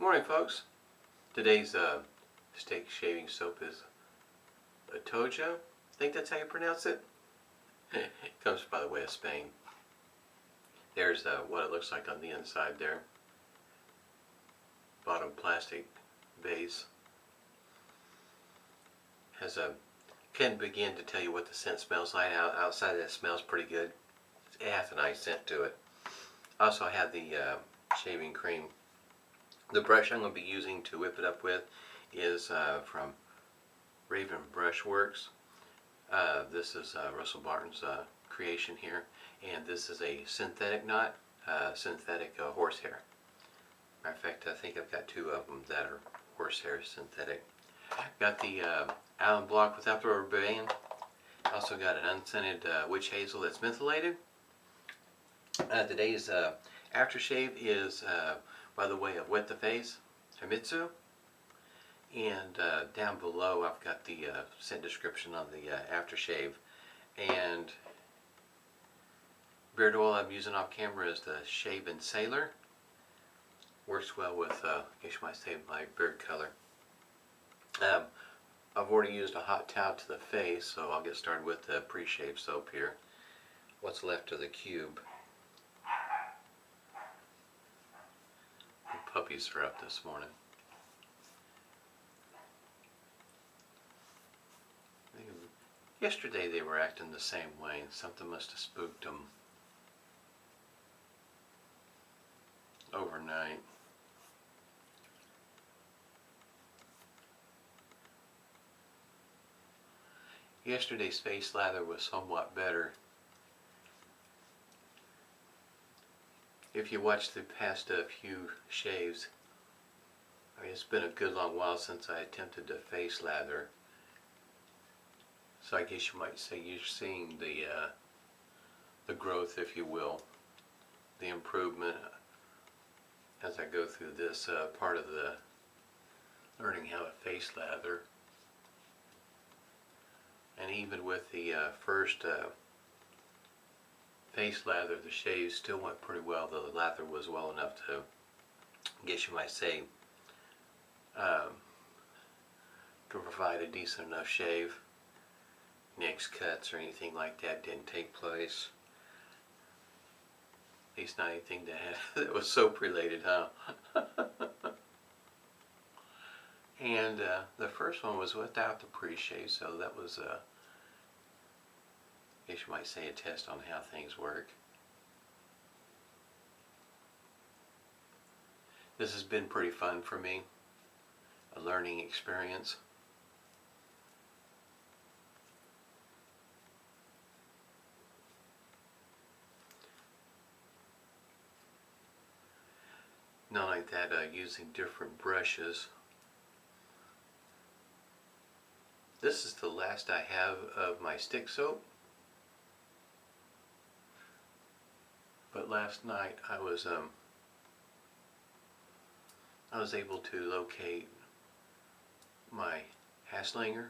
Morning, folks. Today's steak shaving soap is LaToja. I think that's how you pronounce it. It comes by the way of Spain. There's what it looks like on the inside there. Bottom plastic base. Can begin to tell you what the scent smells like. Outside that smells pretty good. It has a nice scent to it. Also I have the shaving cream. The brush I'm going to be using to whip it up with is from Raven Brushworks. This is Russell Barton's creation here, and this is a synthetic knot, synthetic horsehair. Matter of fact, I think I've got two of them that are horsehair synthetic. Got the alum block without the rubber band. Also got an unscented witch hazel that's mentholated. Today's aftershave is by the way of Wet The Face Himitsu, and down below I've got the scent description on the aftershave. And beard oil I'm using off camera is the Shaven Sailor. Works well with, I guess you might say, my beard color. I've already used a hot towel to the face, so I'll get started with the Preshave soap here. What's left of the cube. The puppies are up this morning. Yesterday they were acting the same way. Something must have spooked them overnight. Yesterday's face lather was somewhat better. If you watch the past few shaves, I mean, it's been a good long while since I attempted to face lather. So I guess you might say you're seeing the growth, if you will, the improvement as I go through this part of the learning how to face lather. And even with the first face lather, the shave still went pretty well. The lather was well enough to, I guess you might say, to provide a decent enough shave. Nicks, cuts, or anything like that didn't take place. At least not anything that was soap related, huh? And the first one was without the pre-shave, so that was, I guess you might say, a test on how things work. This has been pretty fun for me, a learning experience. Not like that, using different brushes. This is the last I have of my stick soap. But last night I was able to locate my Haslinger.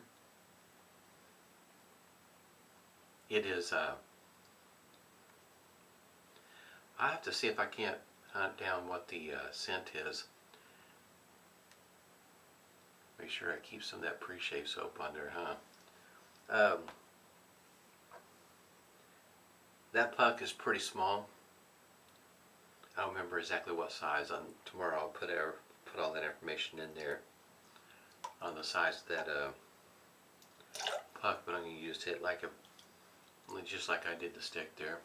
It is I have to see if I can't hunt down what the scent is. Make sure I keep some of that pre-shave soap on there, huh? That puck is pretty small. I don't remember exactly what size. Tomorrow I'll put all that information in there on the size of that puck, but I'm going to use it like just like I did the stick there.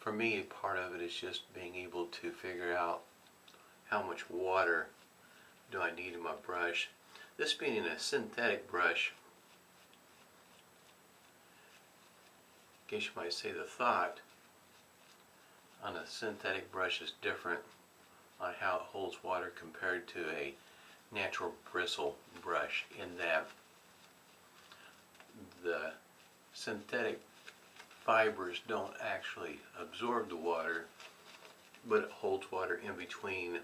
For me, part of it is just being able to figure out how much water do I need in my brush. This being a synthetic brush, I guess you might say the thought on a synthetic brush is different on how it holds water compared to a natural bristle brush, in that the synthetic fibers don't actually absorb the water, but it holds water in between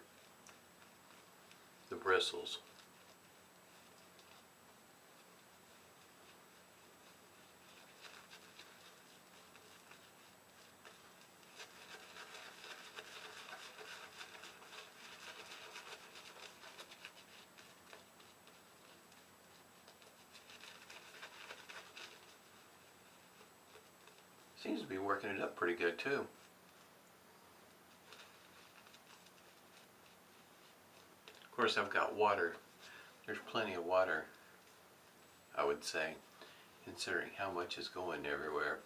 the bristles. Seems to be working it up pretty good too. Of course, I've got water. There's plenty of water, I would say, considering how much is going everywhere.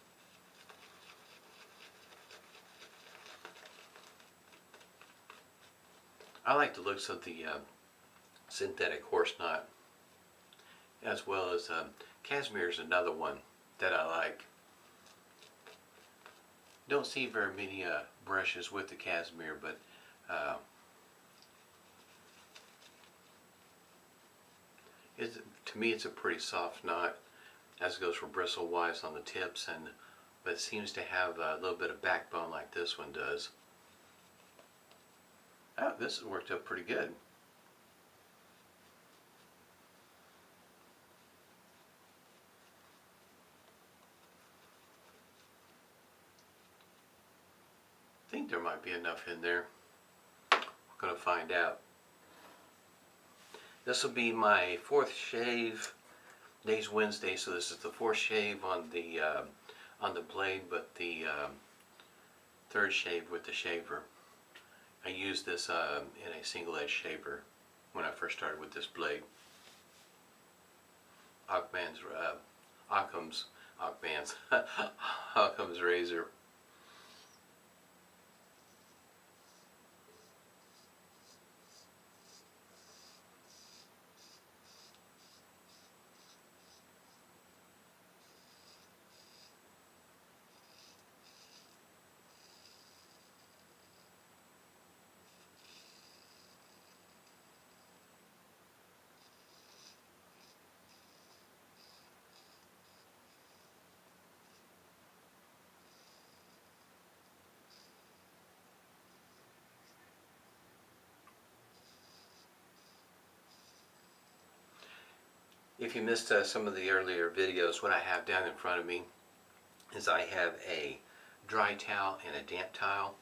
I like the looks of the synthetic horse knot, as well as cashmere is another one that I like. Don't see very many brushes with the cashmere, but to me it's a pretty soft knot, as it goes for bristle wise on the tips, but it seems to have a little bit of backbone like this one does. Oh, this has worked out pretty good. I think there might be enough in there. We're going to find out. This will be my fourth shave. Today's Wednesday, so this is the fourth shave on the blade, but the third shave with the shaver. I used this in a single edge shaver when I first started with this blade. Occam's razor. If you missed some of the earlier videos, what I have down in front of me is I have a dry towel and a damp towel.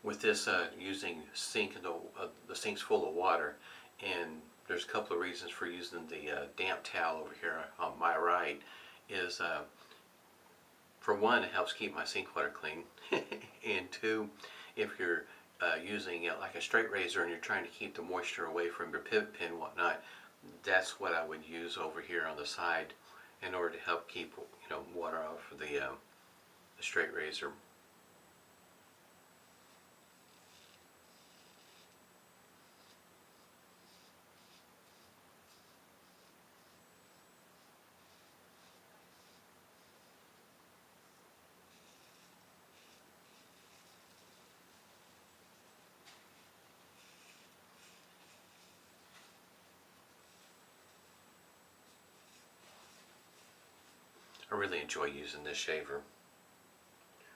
With this using sink, the sink's full of water, and there's a couple of reasons for using the damp towel over here on my right. Is for one, it helps keep my sink water clean, and two, if you're using it like a straight razor and you're trying to keep the moisture away from your pivot pin and whatnot, that's what I would use over here on the side in order to help keep water off of the straight razor. I really enjoy using this shaver.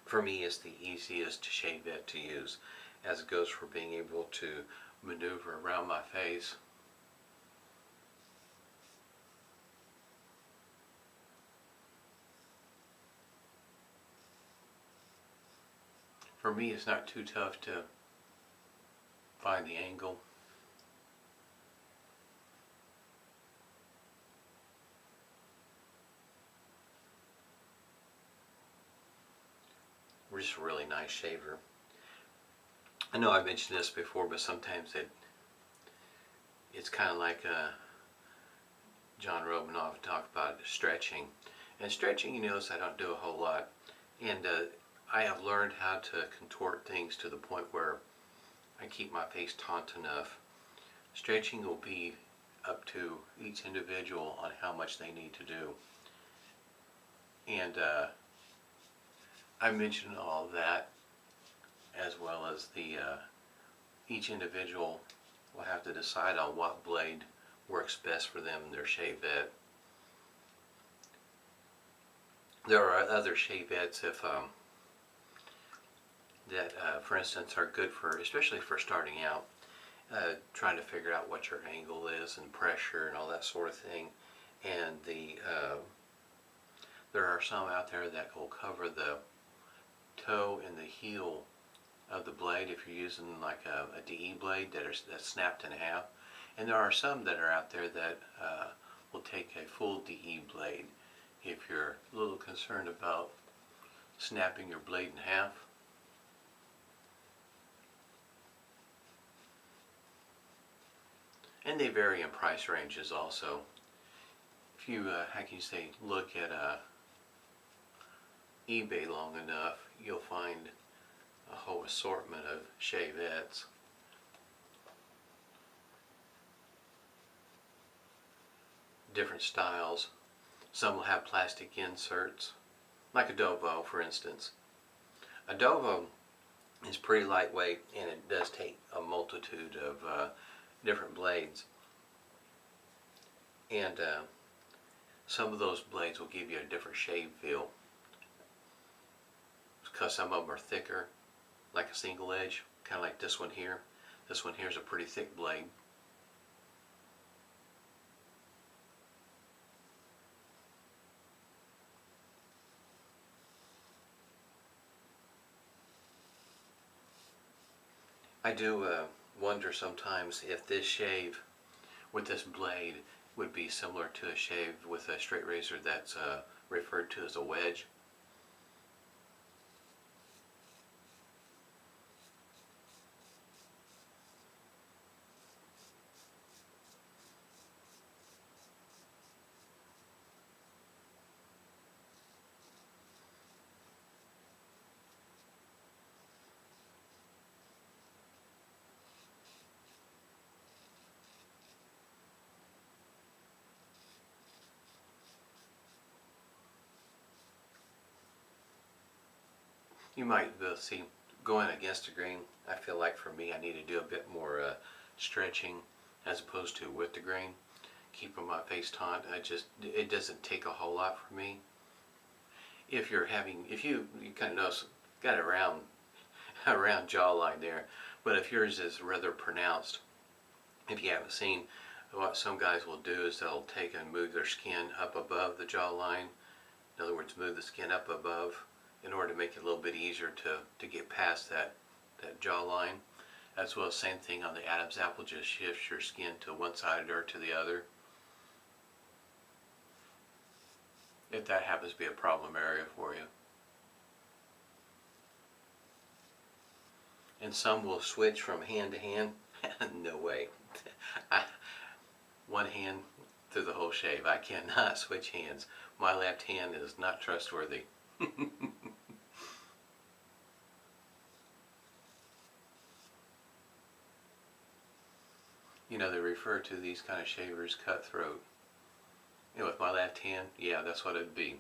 For me, it's the easiest shavette to use, as it goes for being able to maneuver around my face. For me, it's not too tough to find the angle. Just a really nice shaver. I know I mentioned this before, but sometimes it's kind of like John Romanoff talked about stretching. And stretching, you notice I don't do a whole lot. And I have learned how to contort things to the point where I keep my face taut enough. Stretching will be up to each individual on how much they need to do. And I mentioned all of that, as well as the each individual will have to decide on what blade works best for them in their shavette. There are other shavettes that, for instance, are good for, especially for starting out, trying to figure out what your angle is and pressure and all that sort of thing. And there are some out there that will cover the toe and the heel of the blade if you're using like a DE blade that's snapped in half. And there are some that are out there that will take a full DE blade if you're a little concerned about snapping your blade in half. And they vary in price ranges also. If you, how can you say, look at eBay long enough, you'll find a whole assortment of shavettes. Different styles. Some will have plastic inserts, like a Dovo for instance. A Dovo is pretty lightweight and it does take a multitude of different blades. And some of those blades will give you a different shave feel, because some of them are thicker, like a single edge, kind of like this one here. This one here is a pretty thick blade. I do wonder sometimes if this shave with this blade would be similar to a shave with a straight razor that's referred to as a wedge. You might see, going against the grain, I feel like for me I need to do a bit more stretching as opposed to with the grain, keeping my face taut. It doesn't take a whole lot for me. If you're having, you kind of notice, got a round jawline there, but if yours is rather pronounced, if you haven't seen, what some guys will do is they'll take and move their skin up above the jawline. In other words, move the skin up above, in order to make it a little bit easier to get past that jawline. As well as same thing on the Adam's apple, just shifts your skin to one side or to the other. If that happens to be a problem area for you. And some will switch from hand to hand. No way. One hand through the whole shave. I cannot switch hands. My left hand is not trustworthy. You know, they refer to these kind of shavers cutthroat. You know, with my left hand, yeah, that's what it'd be.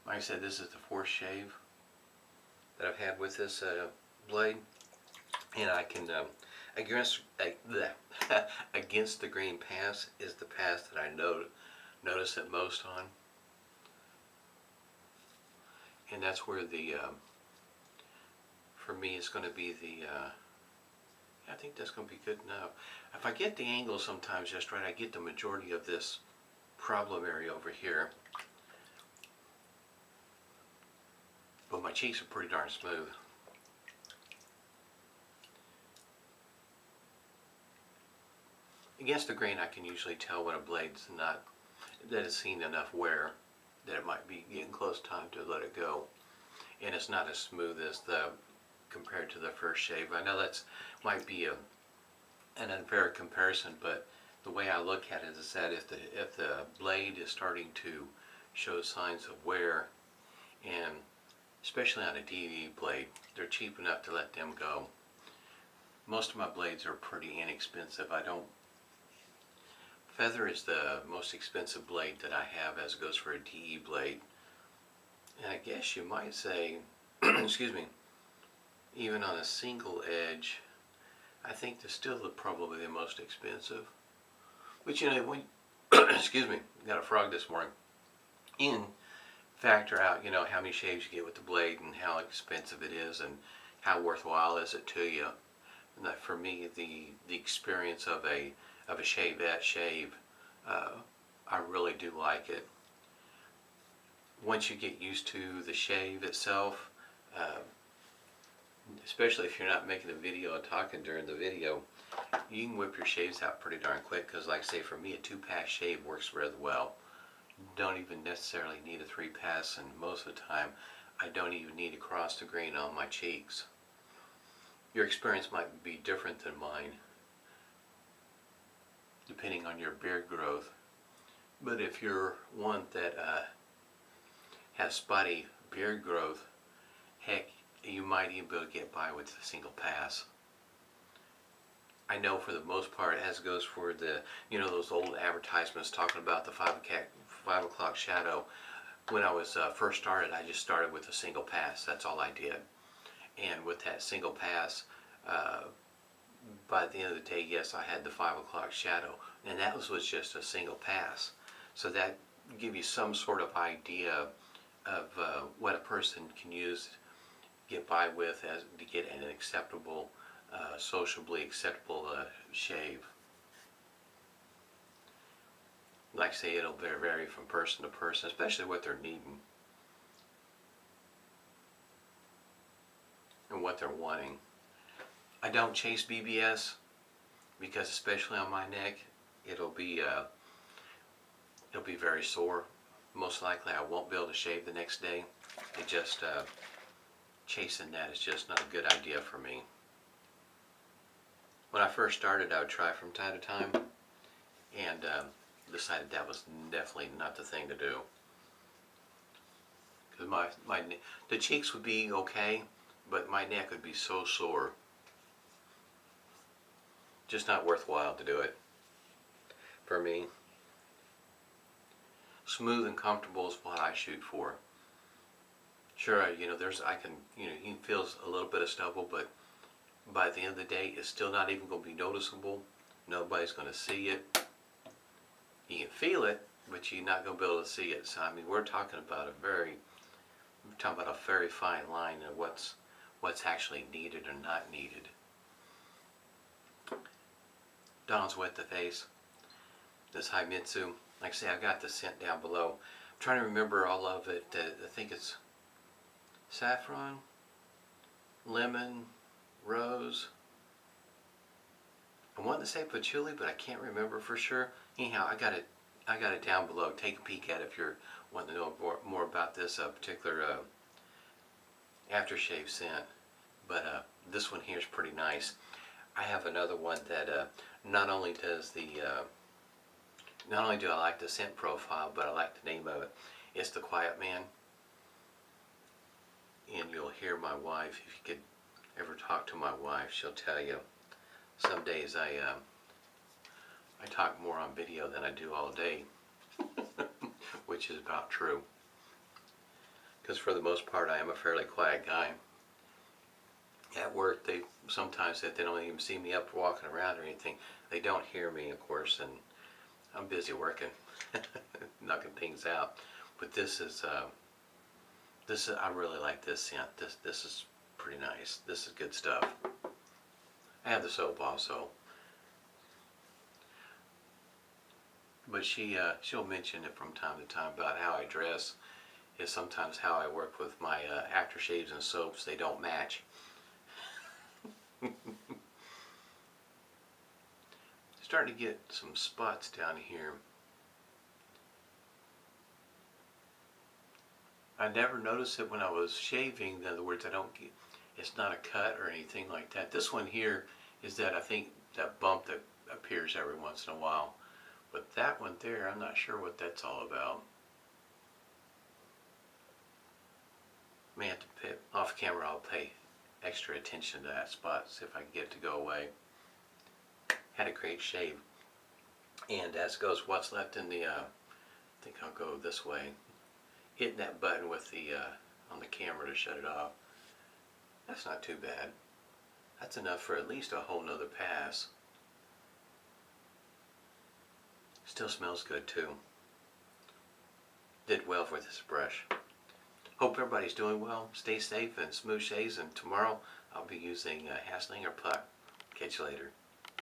Like I said, this is the fourth shave that I've had with this blade, and I can against the grain pass is the pass that I notice it most on, and that's where the for me it's going to be the I think that's going to be good enough. If I get the angle sometimes just right, I get the majority of this problem area over here. But my cheeks are pretty darn smooth. Against the grain, I can usually tell when a blade's not, that it's seen enough wear that it might be getting close time to let it go. And it's not as smooth as compared to the first shave. I know that's might be an unfair comparison, but the way I look at it is that if the blade is starting to show signs of wear, and especially on a DV blade, they're cheap enough to let them go. Most of my blades are pretty inexpensive. Feather is the most expensive blade that I have, as it goes for a DE blade. And I guess you might say excuse me, even on a single edge, I think they're still probably the most expensive. But you know, when excuse me, got a frog this morning. You can factor out, you know, how many shaves you get with the blade and how expensive it is and how worthwhile is it to you. And that for me, the experience of a shavette shave, I really do like it. Once you get used to the shave itself, especially if you're not making a video and talking during the video, you can whip your shaves out pretty darn quick, because like I say, for me a 2-pass shave works really well. Don't even necessarily need a 3-pass, and most of the time I don't even need to cross the grain on my cheeks. Your experience might be different than mine, depending on your beard growth. But if you're one that has spotty beard growth, heck, you might even be able to get by with a single pass. I know for the most part, as goes for the, you know, those old advertisements talking about the 5 o'clock shadow. When I was first started, I just started with a single pass. That's all I did. And with that single pass, by the end of the day, yes, I had the 5 o'clock shadow, and that was just a single pass. So that give you some sort of idea of what a person can use, get by with, as to get an acceptable, sociably acceptable shave. Like I say, it'll vary from person to person, especially what they're needing and what they're wanting. I don't chase BBS because, especially on my neck, it'll be very sore. Most likely, I won't be able to shave the next day. It just chasing that is just not a good idea for me. When I first started, I would try from time to time, and decided that was definitely not the thing to do. Because the cheeks would be okay, but my neck would be so sore. Just not worthwhile to do it for me. Smooth and comfortable is what I shoot for. Sure, you know, you can feel a little bit of stubble, but by the end of the day, it's still not even going to be noticeable. Nobody's going to see it. You can feel it, but you're not going to be able to see it. So I mean, we're talking about a very fine line of what's actually needed or not needed. Don's Wet The Face. This Himitsu. Like I say, I've got the scent down below. I'm trying to remember all of it. I think it's saffron, lemon, rose. I wanted to say patchouli, but I can't remember for sure. Anyhow, I got it down below. Take a peek at it if you're wanting to know more about this particular aftershave scent. But this one here is pretty nice. I have another one that not only do I like the scent profile, but I like the name of it. It's the Quiet Man. And you'll hear my wife, if you could ever talk to my wife, she'll tell you. Some days I talk more on video than I do all day, which is about true. Because for the most part, I am a fairly quiet guy. At work, sometimes they don't even see me up walking around or anything. They don't hear me, of course, and I'm busy working, knocking things out. But I really like this scent. This is pretty nice. This is good stuff. I have the soap also, but she'll mention it from time to time about how I dress. Is sometimes how I work with my aftershaves and soaps. They don't match. Starting to get some spots down here. I never noticed it when I was shaving. In other words, it's not a cut or anything like that. This one here is that, I think, that bump that appears every once in a while. But that one there, I'm not sure what that's all about. May have to pay, off camera, I'll pay extra attention to that spot, see if I can get it to go away. Had a great shave. And as goes what's left in the, I think I'll go this way. Hitting that button with the, on the camera to shut it off. That's not too bad. That's enough for at least a whole nother pass. Still smells good too. Did well for this brush. Hope everybody's doing well. Stay safe and smooth shaves, and tomorrow I'll be using Hassling or Puck. Catch you later.